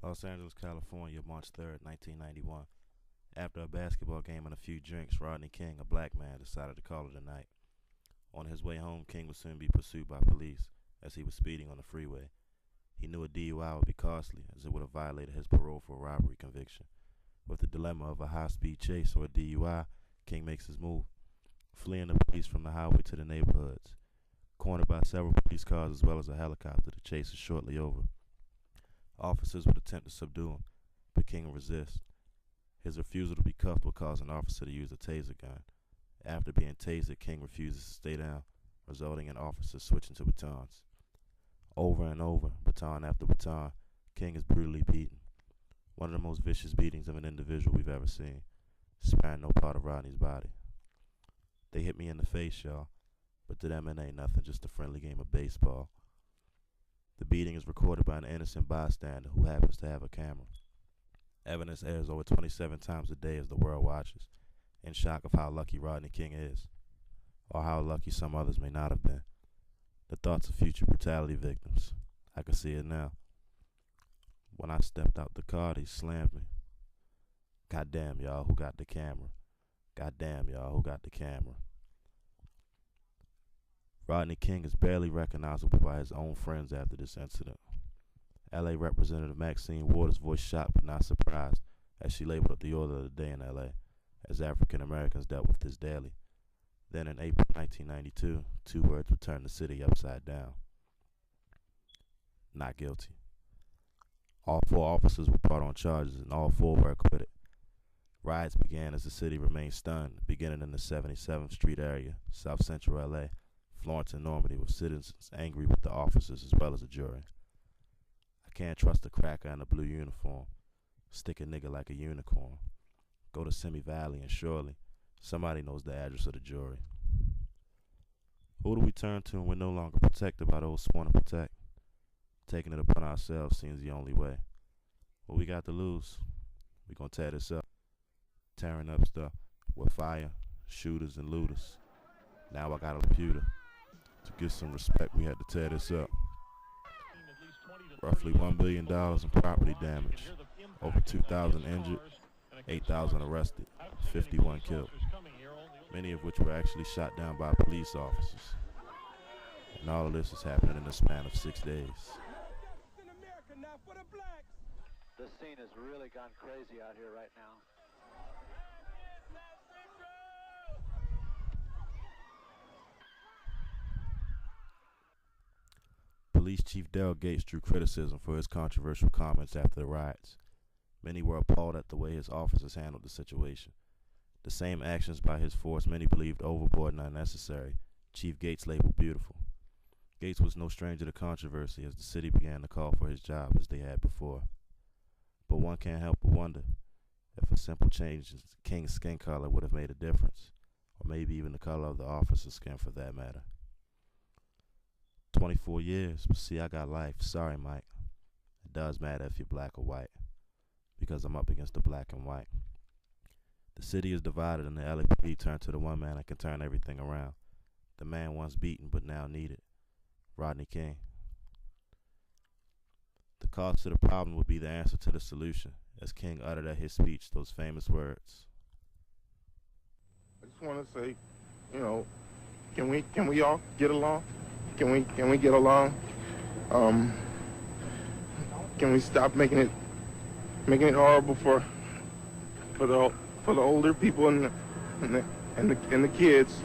Los Angeles, California, March 3rd, 1991. After a basketball game and a few drinks, Rodney King, a black man, decided to call it a night. On his way home, King would soon be pursued by police as he was speeding on the freeway. He knew a DUI would be costly, as it would have violated his parole for a robbery conviction. With the dilemma of a high-speed chase or a DUI, King makes his move, fleeing the police from the highway to the neighborhoods. Cornered by several police cars as well as a helicopter, the chase is shortly over. Officers would attempt to subdue him, but King would resist. His refusal to be cuffed would cause an officer to use a taser gun. After being tasered, King refuses to stay down, resulting in officers switching to batons. Over and over, baton after baton, King is brutally beaten. One of the most vicious beatings of an individual we've ever seen, sparing no part of Rodney's body. They hit me in the face, y'all, but to them it ain't nothing, just a friendly game of baseball. The beating is recorded by an innocent bystander who happens to have a camera. Evidence airs over 27 times a day as the world watches, in shock of how lucky Rodney King is, or how lucky some others may not have been. The thoughts of future brutality victims, I can see it now. When I stepped out the car, they slammed me. Goddamn, y'all, who got the camera? Goddamn, y'all, who got the camera? Rodney King is barely recognizable by his own friends after this incident. LA Representative Maxine Waters voiced shock but not surprised as she labeled it the order of the day in LA, as African Americans dealt with this daily. Then in April 1992, two words would turn the city upside down. Not guilty. All four officers were brought on charges and all four were acquitted. Riots began as the city remained stunned, beginning in the 77th Street area, South Central LA, Florence and Normandy, with citizens angry with the officers as well as the jury. I can't trust a cracker in a blue uniform, stick a nigga like a unicorn. Go to Simi Valley and surely somebody knows the address of the jury. Who do we turn to when we're no longer protected by those sworn to protect? Taking it upon ourselves seems the only way. What we got to lose? We gonna tear this up. Tearing up stuff with fire, shooters, and looters. Now I got a computer. To get some respect, we had to tear this up. Roughly $1 billion in property damage. Over 2,000 injured, 8,000 arrested, 51 killed. Many of which were actually shot down by police officers. And all of this is happening in the span of 6 days. The scene has really gone crazy out here right now. Police Chief Daryl Gates drew criticism for his controversial comments after the riots. Many were appalled at the way his officers handled the situation. The same actions by his force many believed overboard and unnecessary, Chief Gates labeled beautiful. Gates was no stranger to controversy as the city began to call for his job as they had before. But one can't help but wonder if a simple change in King's skin color would have made a difference, or maybe even the color of the officer's skin for that matter. 24 years, but see, I got life. Sorry, Mike. It does matter if you're black or white, because I'm up against the black and white. The city is divided and the LAPD turned to the one man that can turn everything around. The man once beaten but now needed, Rodney King. The cause to the problem would be the answer to the solution, as King uttered at his speech those famous words. I just want to say, can we all get along? Can we get along? Can we stop making it horrible for the older people and the kids?